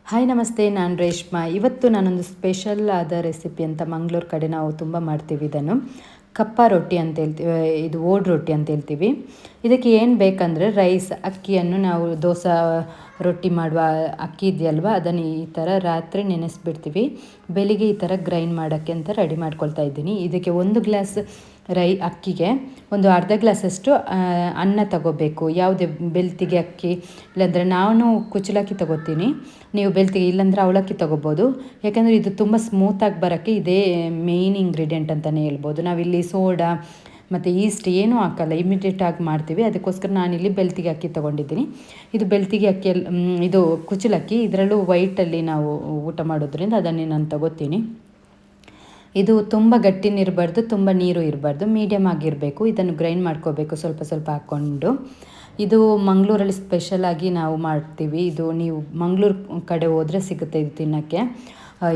Hi ನಮಸ್ತೆ, ನಾನು ರೇಷ್ಮಾ. ಇವತ್ತು ನಾನೊಂದು ಸ್ಪೆಷಲ್ ಆದ ರೆಸಿಪಿ ಅಂತ ಮಂಗಳೂರು ಕಡೆ ನಾವು ತುಂಬ ಮಾಡ್ತೀವಿ. ಇದನ್ನು ಕಪ್ಪ ರೊಟ್ಟಿ ಅಂತ ಹೇಳ್ತೀವಿ, ಇದು ಓಡ್ ರೊಟ್ಟಿ ಅಂತ ಹೇಳ್ತೀವಿ. ಇದಕ್ಕೆ ಏನು ಬೇಕಂದರೆ ರೈಸ್, ಅಕ್ಕಿಯನ್ನು ನಾವು ದೋಸೆ ರೊಟ್ಟಿ ಮಾಡುವ ಅಕ್ಕಿ ಇದೆಯಲ್ವ, ಅದನ್ನು ಈ ಥರ ರಾತ್ರಿ ನೆನೆಸ್ಬಿಡ್ತೀವಿ. ಬೆಳಿಗ್ಗೆ ಈ ಥರ ಗ್ರೈಂಡ್ ಮಾಡೋಕ್ಕೆ ಅಂತ ರೆಡಿ ಮಾಡ್ಕೊಳ್ತಾ ಇದ್ದೀನಿ. ಇದಕ್ಕೆ 1 ಗ್ಲಾಸ್ ಅಕ್ಕಿಗೆ ಒಂದು ಅರ್ಧ ಗ್ಲಾಸಷ್ಟು ಅನ್ನ ತಗೋಬೇಕು. ಯಾವುದೇ ಬೆಳ್ತಿಗೆ ಅಕ್ಕಿ, ಇಲ್ಲಾಂದರೆ ನಾನು ಕುಚ್ಚಲಕ್ಕಿ ತಗೋತೀನಿ, ನೀವು ಬೆಳ್ತಿಗೆ ಇಲ್ಲಾಂದರೆ ಅವಲಕ್ಕಿ ತೊಗೋಬೋದು. ಯಾಕಂದರೆ ಇದು ತುಂಬ ಸ್ಮೂತಾಗಿ ಬರೋಕ್ಕೆ ಇದೇ ಮೇಯ್ನ್ ಇಂಗ್ರೀಡಿಯೆಂಟ್ ಅಂತಲೇ ಹೇಳ್ಬೋದು. ನಾವಿಲ್ಲಿ ಸೋಡಾ ಮತ್ತು ಈಸ್ಟ್ ಏನೂ ಹಾಕಲ್ಲ, ಇಮಿಡಿಯೇಟಾಗಿ ಮಾಡ್ತೀವಿ. ಅದಕ್ಕೋಸ್ಕರ ನಾನಿಲ್ಲಿ ಬೆಳ್ತಿಗೆ ಅಕ್ಕಿ ತೊಗೊಂಡಿದ್ದೀನಿ. ಇದು ಬೆಳ್ತಿಗೆ ಅಕ್ಕಿಯಲ್ಲಿ ಇದು ಕುಚ್ಚಲಕ್ಕಿ, ಇದರಲ್ಲೂ ವೈಟಲ್ಲಿ ನಾವು ಊಟ ಮಾಡೋದ್ರಿಂದ ಅದನ್ನೇ ನಾನು ತಗೋತೀನಿ. ಇದು ತುಂಬ ಗಟ್ಟಿನೂ ಇರಬಾರ್ದು, ತುಂಬ ನೀರು ಇರಬಾರ್ದು, ಮೀಡಿಯಮ್ ಆಗಿರಬೇಕು. ಇದನ್ನು ಗ್ರೈಂಡ್ ಮಾಡ್ಕೋಬೇಕು ಸ್ವಲ್ಪ ಸ್ವಲ್ಪ ಹಾಕ್ಕೊಂಡು. ಇದು ಮಂಗಳೂರಲ್ಲಿ ಸ್ಪೆಷಲಾಗಿ ನಾವು ಮಾಡ್ತೀವಿ. ಇದು ನೀವು ಮಂಗಳೂರು ಕಡೆ ಹೋದರೆ ಸಿಗುತ್ತೆ ಇದು ತಿನ್ನೋಕ್ಕೆ.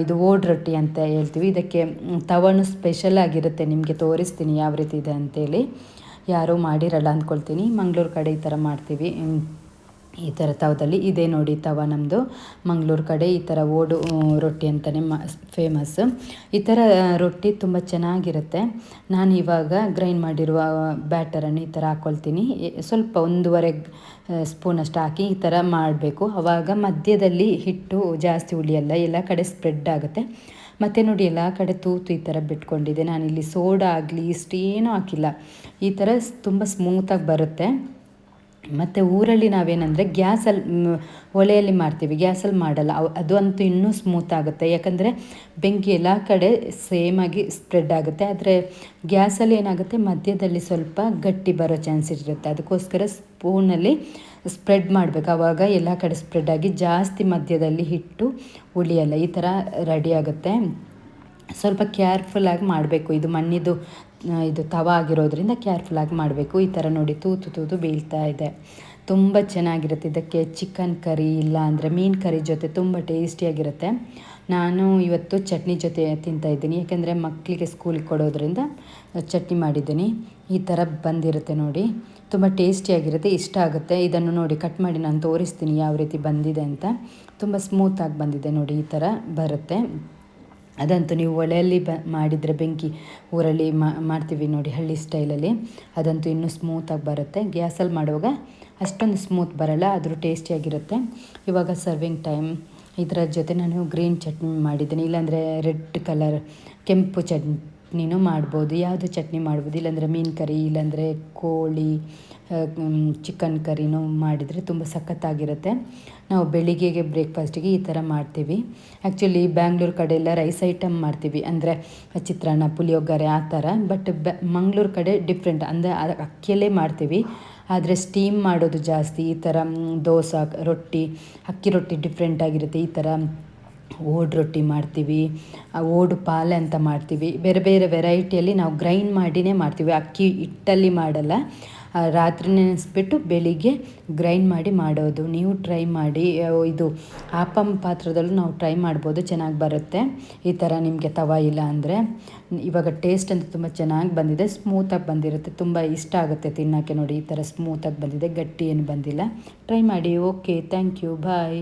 ಇದು ಓಡ್ ರೊಟ್ಟಿ ಅಂತ ಹೇಳ್ತೀವಿ. ಇದಕ್ಕೆ ತವನು ಸ್ಪೆಷಲ್ ಆಗಿರುತ್ತೆ, ನಿಮಗೆ ತೋರಿಸ್ತೀನಿ ಯಾವ ರೀತಿ ಇದೆ ಅಂತೇಳಿ. ಯಾರೂ ಮಾಡಿರಲ್ಲ ಅಂದ್ಕೊಳ್ತೀನಿ. ಮಂಗಳೂರು ಕಡೆ ಈ ಥರ ಮಾಡ್ತೀವಿ. ಈ ಥರ ತವದಲ್ಲಿ ಇದೆ ನೋಡಿ ತವ ನಮ್ಮದು. ಮಂಗಳೂರು ಕಡೆ ಈ ಥರ ಓಡು ರೊಟ್ಟಿ ಅಂತಲೇ ಫೇಮಸ್. ಈ ಥರ ರೊಟ್ಟಿ ತುಂಬ ಚೆನ್ನಾಗಿರುತ್ತೆ. ನಾನು ಇವಾಗ ಗ್ರೈಂಡ್ ಮಾಡಿರುವ ಬ್ಯಾಟರನ್ನು ಈ ಥರ ಹಾಕ್ಕೊಳ್ತೀನಿ. ಸ್ವಲ್ಪ 1.5 ಸ್ಪೂನಷ್ಟು ಹಾಕಿ ಈ ಥರ ಮಾಡಬೇಕು. ಆವಾಗ ಮಧ್ಯದಲ್ಲಿ ಹಿಟ್ಟು ಜಾಸ್ತಿ ಉಳಿಯಲ್ಲ, ಎಲ್ಲ ಕಡೆ ಸ್ಪ್ರೆಡ್ ಆಗುತ್ತೆ. ಮತ್ತು ನೋಡಿ ಎಲ್ಲ ಕಡೆ ತೂತು ಈ ಥರ ಬಿಟ್ಕೊಂಡಿದೆ. ನಾನಿಲ್ಲಿ ಸೋಡಾ ಆಗಲಿ ಇಷ್ಟೇನೂ ಹಾಕಿಲ್ಲ. ಈ ಥರ ತುಂಬ ಸ್ಮೂತಾಗಿ ಬರುತ್ತೆ. ಮತ್ತು ಊರಲ್ಲಿ ನಾವೇನಂದರೆ ಒಲೆಯಲ್ಲಿ ಮಾಡ್ತೀವಿ, ಗ್ಯಾಸಲ್ಲಿ ಮಾಡಲ್ಲ. ಅದು ಅಂತೂ ಇನ್ನೂ ಸ್ಮೂತ್ ಆಗುತ್ತೆ, ಯಾಕಂದರೆ ಬೆಂಕಿ ಎಲ್ಲ ಕಡೆ ಸೇಮಾಗಿ ಸ್ಪ್ರೆಡ್ ಆಗುತ್ತೆ. ಆದರೆ ಗ್ಯಾಸಲ್ಲಿ ಏನಾಗುತ್ತೆ, ಮಧ್ಯದಲ್ಲಿ ಸ್ವಲ್ಪ ಗಟ್ಟಿ ಬರೋ ಚಾನ್ಸಸ್ ಇರುತ್ತೆ. ಅದಕ್ಕೋಸ್ಕರ ಸ್ಪೂನಲ್ಲಿ ಸ್ಪ್ರೆಡ್ ಮಾಡಬೇಕು. ಆವಾಗ ಎಲ್ಲ ಕಡೆ ಸ್ಪ್ರೆಡ್ ಆಗಿ ಜಾಸ್ತಿ ಮಧ್ಯದಲ್ಲಿ ಹಿಟ್ಟು ಉಳಿಯಲ್ಲ. ಈ ಥರ ರೆಡಿ ಆಗುತ್ತೆ. ಸ್ವಲ್ಪ ಕೇರ್ಫುಲ್ಲಾಗಿ ಮಾಡಬೇಕು. ಇದು ಮಣ್ಣಿದು ಇದು ತವ ಆಗಿರೋದ್ರಿಂದ ಕೇರ್ಫುಲ್ಲಾಗಿ ಮಾಡಬೇಕು. ಈ ಥರ ನೋಡಿ ತೂತು ಬೀಳ್ತಾ ಇದೆ. ತುಂಬ ಚೆನ್ನಾಗಿರುತ್ತೆ. ಇದಕ್ಕೆ ಚಿಕನ್ ಕರಿ ಇಲ್ಲ ಅಂದರೆ ಮೀನು ಕರಿ ಜೊತೆ ತುಂಬ ಟೇಸ್ಟಿಯಾಗಿರುತ್ತೆ. ನಾನು ಇವತ್ತು ಚಟ್ನಿ ಜೊತೆ ತಿಂತಾಯಿದ್ದೀನಿ, ಯಾಕೆಂದರೆ ಮಕ್ಕಳಿಗೆ ಸ್ಕೂಲಿಗೆ ಕೊಡೋದ್ರಿಂದ ಚಟ್ನಿ ಮಾಡಿದ್ದೀನಿ. ಈ ಥರ ಬಂದಿರುತ್ತೆ ನೋಡಿ, ತುಂಬ ಟೇಸ್ಟಿಯಾಗಿರುತ್ತೆ, ಇಷ್ಟ ಆಗುತ್ತೆ. ಇದನ್ನು ನೋಡಿ ಕಟ್ ಮಾಡಿ ನಾನು ತೋರಿಸ್ತೀನಿ ಯಾವ ರೀತಿ ಬಂದಿದೆ ಅಂತ. ತುಂಬ ಸ್ಮೂತಾಗಿ ಬಂದಿದೆ ನೋಡಿ, ಈ ಥರ ಬರುತ್ತೆ. ಅದಂತೂ ನೀವು ಒಲೆಯಲ್ಲಿ ಮಾಡಿದರೆ, ಬೆಂಕಿ ಊರಲ್ಲಿ ಮಾಡ್ತೀವಿ ನೋಡಿ ಹಳ್ಳಿ ಸ್ಟೈಲಲ್ಲಿ, ಅದಂತೂ ಇನ್ನೂ ಸ್ಮೂತಾಗಿ ಬರುತ್ತೆ. ಗ್ಯಾಸಲ್ಲಿ ಮಾಡುವಾಗ ಅಷ್ಟೊಂದು ಸ್ಮೂತ್ ಬರೋಲ್ಲ, ಆದರೂ ಟೇಸ್ಟಿಯಾಗಿರುತ್ತೆ. ಇವಾಗ ಸರ್ವಿಂಗ್ ಟೈಮ್. ಇದರ ಜೊತೆ ನಾನು ಗ್ರೀನ್ ಚಟ್ನಿ ಮಾಡಿದ್ದೀನಿ, ಇಲ್ಲಾಂದರೆ ರೆಡ್ ಕಲರ್ ಕೆಂಪು ಚಟ್ನಿನೂ ಮಾಡ್ಬೋದು, ಯಾವುದು ಚಟ್ನಿ ಮಾಡ್ಬೋದು. ಇಲ್ಲಾಂದರೆ ಮೀನು ಕರಿ, ಇಲ್ಲಾಂದರೆ ಕೋಳಿ ಚಿಕನ್ ಕರಿನೂ ಮಾಡಿದರೆ ತುಂಬ ಸಖತ್ತಾಗಿರುತ್ತೆ. ನಾವು ಬೆಳಿಗ್ಗೆಗೆ ಬ್ರೇಕ್ಫಾಸ್ಟಿಗೆ ಈ ಥರ ಮಾಡ್ತೀವಿ. ಆ್ಯಕ್ಚುಲಿ ಬ್ಯಾಂಗ್ಳೂರು ಕಡೆ ಎಲ್ಲ ರೈಸ್ ಐಟಮ್ ಮಾಡ್ತೀವಿ, ಅಂದರೆ ಚಿತ್ರಾನ್ನ, ಪುಳಿಯೋಗರೆ ಆ ಥರ. ಬಟ್ ಮಂಗಳೂರು ಕಡೆ ಡಿಫ್ರೆಂಟ್, ಅಂದರೆ ಅಕ್ಕಿಯಲ್ಲೇ ಮಾಡ್ತೀವಿ, ಆದರೆ ಸ್ಟೀಮ್ ಮಾಡೋದು ಜಾಸ್ತಿ. ಈ ಥರ ದೋಸೆ ರೊಟ್ಟಿ, ಅಕ್ಕಿ ರೊಟ್ಟಿ ಡಿಫ್ರೆಂಟಾಗಿರುತ್ತೆ. ಈ ಥರ ಓಡ್ ರೊಟ್ಟಿ ಮಾಡ್ತೀವಿ, ಓಡು ಪಾಲೆ ಅಂತ ಮಾಡ್ತೀವಿ. ಬೇರೆ ಬೇರೆ ವೆರೈಟಿಯಲ್ಲಿ ನಾವು ಗ್ರೈಂಡ್ ಮಾಡಿನೇ ಮಾಡ್ತೀವಿ, ಅಕ್ಕಿ ಹಿಟ್ಟಲ್ಲಿ ಮಾಡಲ್ಲ. ರಾತ್ರಿ ನೆನೆಸ್ಬಿಟ್ಟು ಬೆಳಿಗ್ಗೆ ಗ್ರೈಂಡ್ ಮಾಡಿ ಮಾಡೋದು. ನೀವು ಟ್ರೈ ಮಾಡಿ. ಇದು ಆಪಮ್ ಪಾತ್ರದಲ್ಲೂ ನಾವು ಟ್ರೈ ಮಾಡ್ಬೋದು, ಚೆನ್ನಾಗಿ ಬರುತ್ತೆ. ಈ ಥರ ನಿಮಗೆ ತವ ಇಲ್ಲ ಅಂದರೆ. ಇವಾಗ ಟೇಸ್ಟ್ ಅಂತೂ ತುಂಬ ಚೆನ್ನಾಗಿ ಬಂದಿದೆ, ಸ್ಮೂತಾಗಿ ಬಂದಿರುತ್ತೆ, ತುಂಬ ಇಷ್ಟ ಆಗುತ್ತೆ ತಿನ್ನೋಕ್ಕೆ. ನೋಡಿ ಈ ಥರ ಸ್ಮೂತಾಗಿ ಬಂದಿದೆ, ಗಟ್ಟಿ ಏನು ಬಂದಿಲ್ಲ. ಟ್ರೈ ಮಾಡಿ. Okay, thank you, bye.